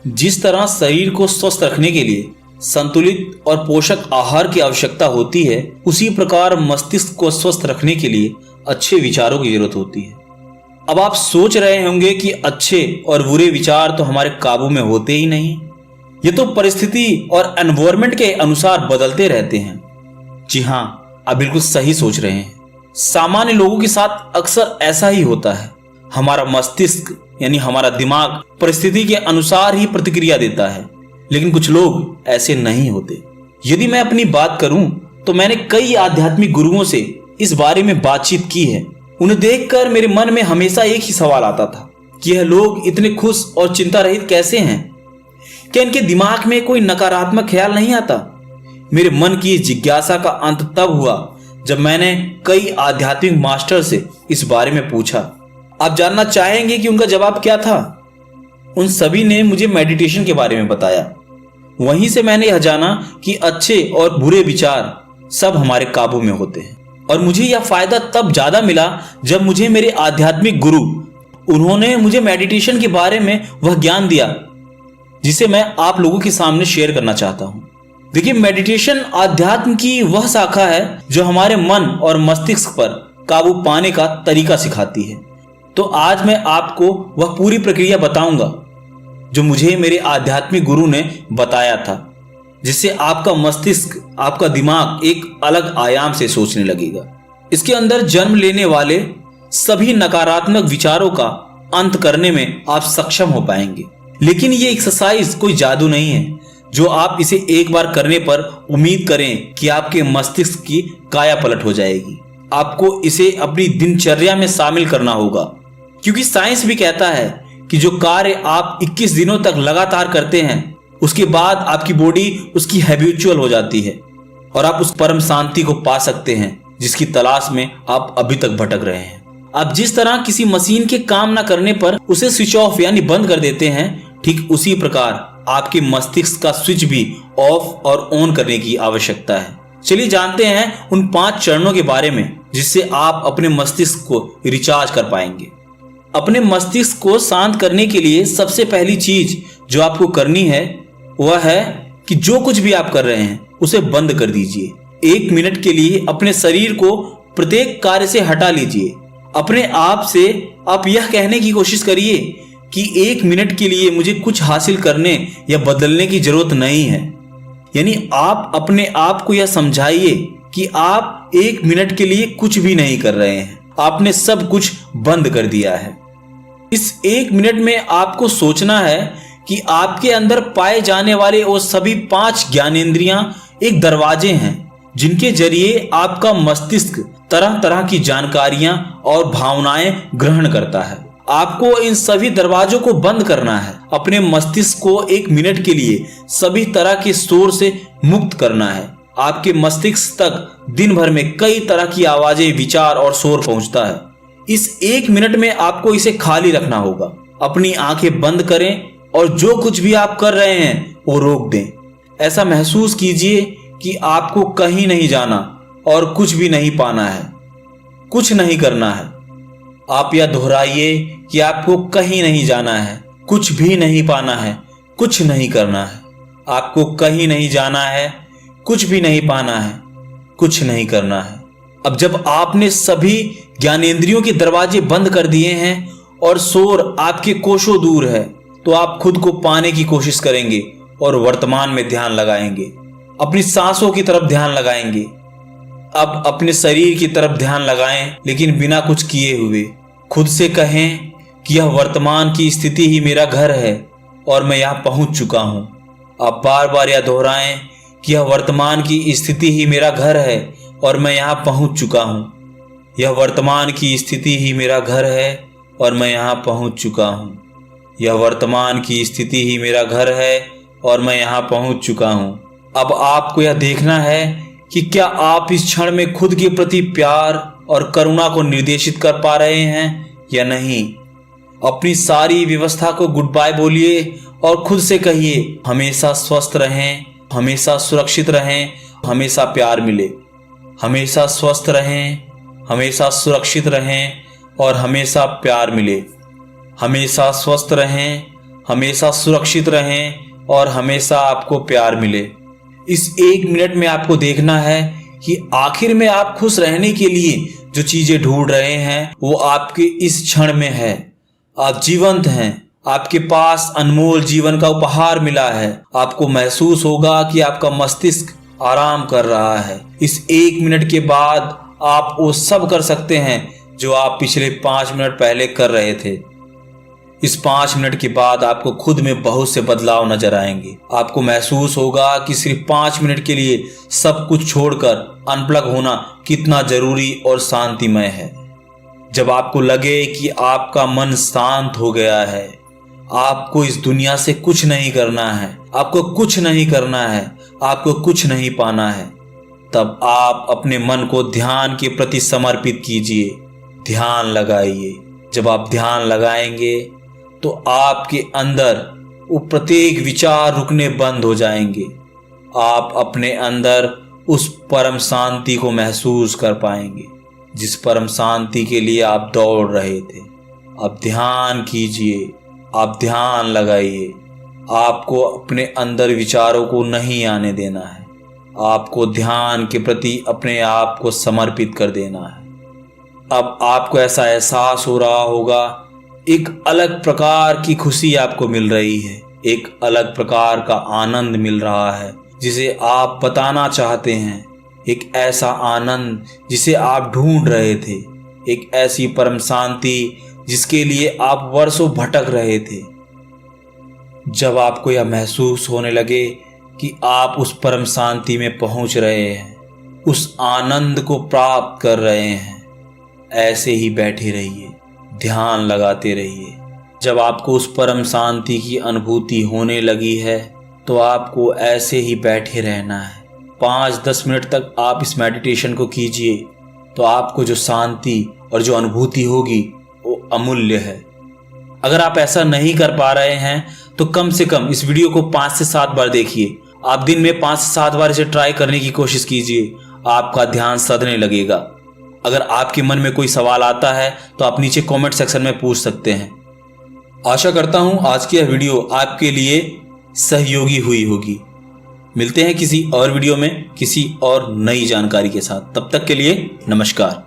जिस तरह शरीर को स्वस्थ रखने के लिए संतुलित और पोषक आहार की आवश्यकता होती है, उसी प्रकार मस्तिष्क को स्वस्थ रखने के लिए अच्छे विचारों की जरूरत होती है। अब आप सोच रहे होंगे कि अच्छे और बुरे विचार तो हमारे काबू में होते ही नहीं, ये तो परिस्थिति और एनवायरनमेंट के अनुसार बदलते रहते हैं। जी हाँ, आप बिल्कुल सही सोच रहे हैं। सामान्य लोगों के साथ अक्सर ऐसा ही होता है। हमारा मस्तिष्क यानी हमारा दिमाग परिस्थिति के अनुसार ही प्रतिक्रिया देता है, लेकिन कुछ लोग ऐसे नहीं होते। यदि मैं अपनी बात करूं तो मैंने कई आध्यात्मिक गुरुओं से इस बारे में बातचीत की है। उन्हें देखकर मेरे मन में हमेशा एक ही सवाल आता था कि यह लोग इतने खुश और चिंता रहित कैसे हैं? क्या इनके दिमाग में कोई नकारात्मक ख्याल नहीं आता? मेरे मन की जिज्ञासा का अंत तब हुआ जब मैंने कई आध्यात्मिक मास्टर से इस बारे में पूछा। आप जानना चाहेंगे कि उनका जवाब क्या था? उन सभी ने मुझे मेडिटेशन के बारे में बताया। वहीं से मैंने यह जाना कि अच्छे और बुरे विचार सब हमारे काबू में होते हैं। और मुझे यह फायदा तब ज्यादा मिला जब मुझे मेरे आध्यात्मिक गुरु उन्होंने मुझे मेडिटेशन के बारे में वह ज्ञान दिया जिसे मैं आप लोगों के सामने शेयर करना चाहता हूं। देखिए, मेडिटेशन आध्यात्म की वह शाखा है जो हमारे मन और मस्तिष्क पर काबू पाने का तरीका सिखाती है। तो आज मैं आपको वह पूरी प्रक्रिया बताऊंगा जो मुझे मेरे आध्यात्मिक गुरु ने बताया था, जिससे आपका मस्तिष्क, आपका दिमाग एक अलग आयाम से सोचने लगेगा। इसके अंदर जन्म लेने वाले सभी नकारात्मक विचारों का अंत करने में आप सक्षम हो पाएंगे। लेकिन ये एक्सरसाइज कोई जादू नहीं है जो आप इसे एक बार करने पर उम्मीद करें कि आपके मस्तिष्क की काया पलट हो जाएगी। आपको इसे अपनी दिनचर्या में शामिल करना होगा, क्योंकि साइंस भी कहता है कि जो कार्य आप 21 दिनों तक लगातार करते हैं, उसके बाद आपकी बॉडी उसकी हैबिचुअल हो जाती है और आप उस परम शांति को पा सकते हैं जिसकी तलाश में आप अभी तक भटक रहे हैं। आप जिस तरह किसी मशीन के काम न करने पर उसे स्विच ऑफ यानी बंद कर देते हैं, ठीक उसी प्रकार आपके मस्तिष्क का स्विच भी ऑफ और ऑन करने की आवश्यकता है। चलिए जानते हैं उन 5 चरणों के बारे में जिससे आप अपने मस्तिष्क को रिचार्ज कर पाएंगे। अपने मस्तिष्क को शांत करने के लिए सबसे पहली चीज जो आपको करनी है वह है कि जो कुछ भी आप कर रहे हैं उसे बंद कर दीजिए। 1 मिनट के लिए अपने शरीर को प्रत्येक कार्य से हटा लीजिए। अपने आप से आप यह कहने की कोशिश करिए कि 1 मिनट के लिए मुझे कुछ हासिल करने या बदलने की जरूरत नहीं है। यानी आप अपने आप को यह समझाइए कि आप 1 मिनट के लिए कुछ भी नहीं कर रहे हैं, आपने सब कुछ बंद कर दिया है। इस 1 मिनट में आपको सोचना है कि आपके अंदर पाए जाने वाले वो सभी 5 ज्ञानेंद्रियां एक दरवाजे हैं जिनके जरिए आपका मस्तिष्क तरह तरह की जानकारियां और भावनाएं ग्रहण करता है। आपको इन सभी दरवाजों को बंद करना है। अपने मस्तिष्क को 1 मिनट के लिए सभी तरह के शोर से मुक्त करना है। आपके मस्तिष्क तक दिन भर में कई तरह की आवाजें, विचार और शोर पहुंचता है। इस 1 मिनट में आपको इसे खाली रखना होगा। अपनी आंखें बंद करें और जो कुछ भी आप कर रहे हैं वो रोक दें। ऐसा महसूस कीजिए कि आपको कहीं नहीं जाना और कुछ भी नहीं पाना है, कुछ नहीं करना है। आप यह दोहराइए कि आपको कहीं नहीं जाना है, कुछ भी नहीं पाना है, कुछ नहीं करना है। आपको कहीं नहीं जाना है, कुछ भी नहीं पाना है, कुछ नहीं करना है। अब जब आपने सभी ज्ञानेंद्रियों के दरवाजे बंद कर दिए हैं और शोर आपके कोसों दूर है, तो आप खुद को पाने की कोशिश करेंगे और वर्तमान में ध्यान लगाएंगे। अपनी सांसों की तरफ ध्यान लगाएंगे। अब अपने शरीर की तरफ ध्यान लगाएं, लेकिन बिना कुछ किए हुए। खुद से कहें कि यह वर्तमान की स्थिति ही मेरा घर है और मैं यहाँ पहुंच चुका हूँ। आप बार बार यह दोहराएं कि यह वर्तमान की स्थिति ही मेरा घर है और मैं यहाँ पहुंच चुका हूँ। यह वर्तमान की स्थिति ही मेरा घर है और मैं यहाँ पहुंच चुका हूँ। यह वर्तमान की स्थिति ही मेरा घर है और मैं यहाँ पहुंच चुका हूँ। अब आपको यह देखना है कि क्या आप इस क्षण में खुद के प्रति प्यार और करुणा को निर्देशित कर पा रहे हैं या नहीं। अपनी सारी व्यवस्था को गुड बाय बोलिए और खुद से कहिए, हमेशा स्वस्थ रहें, हमेशा सुरक्षित रहें, हमेशा प्यार मिले। हमेशा स्वस्थ रहें, हमेशा सुरक्षित रहें और हमेशा प्यार मिले। हमेशा स्वस्थ रहें, हमेशा सुरक्षित रहें और हमेशा आपको प्यार मिले। इस 1 मिनट में आपको देखना है कि आखिर में आप खुश रहने के लिए जो चीजें ढूंढ रहे हैं वो आपके इस क्षण में है। आप जीवंत हैं, आपके पास अनमोल जीवन का उपहार मिला है। आपको महसूस होगा कि आपका मस्तिष्क आराम कर रहा है। इस 1 मिनट के बाद आप वो सब कर सकते हैं जो आप पिछले 5 मिनट पहले कर रहे थे। इस 5 मिनट के बाद आपको खुद में बहुत से बदलाव नजर आएंगे। आपको महसूस होगा कि सिर्फ 5 मिनट के लिए सब कुछ छोड़कर अनप्लग होना कितना जरूरी और शांतिमय है। जब आपको लगे कि आपका मन शांत हो गया है, आपको इस दुनिया से कुछ नहीं करना है, आपको कुछ नहीं करना है, आपको कुछ नहीं पाना है, तब आप अपने मन को ध्यान के प्रति समर्पित कीजिए। ध्यान लगाइए। जब आप ध्यान लगाएंगे तो आपके अंदर वो प्रत्येक विचार रुकने बंद हो जाएंगे। आप अपने अंदर उस परम शांति को महसूस कर पाएंगे जिस परम शांति के लिए आप दौड़ रहे थे। अब ध्यान कीजिए, आप ध्यान लगाइए। आपको अपने अंदर विचारों को नहीं आने देना है। आपको ध्यान के प्रति अपने आप को समर्पित कर देना है। अब आपको ऐसा एहसास हो रहा होगा, एक अलग प्रकार की खुशी आपको मिल रही है, एक अलग प्रकार का आनंद मिल रहा है जिसे आप बताना चाहते हैं। एक ऐसा आनंद जिसे आप ढूंढ रहे थे, एक ऐसी परम शांति जिसके लिए आप वर्षों भटक रहे थे। जब आपको यह महसूस होने लगे कि आप उस परम शांति में पहुंच रहे हैं, उस आनंद को प्राप्त कर रहे हैं, ऐसे ही बैठे रहिए, ध्यान लगाते रहिए। जब आपको उस परम शांति की अनुभूति होने लगी है तो आपको ऐसे ही बैठे रहना है। 5-10 मिनट तक आप इस मेडिटेशन को कीजिए तो आपको जो शांति और जो अनुभूति होगी वो अमूल्य है। अगर आप ऐसा नहीं कर पा रहे हैं तो कम से कम इस वीडियो को 5 से 7 बार देखिए। आप दिन में 5 से 7 बार इसे ट्राई करने की कोशिश कीजिए। आपका ध्यान सधने लगेगा। अगर आपके मन में कोई सवाल आता है तो आप नीचे कमेंट सेक्शन में पूछ सकते हैं। आशा करता हूं आज की यह वीडियो आपके लिए सहयोगी हुई होगी। मिलते हैं किसी और वीडियो में किसी और नई जानकारी के साथ। तब तक के लिए नमस्कार।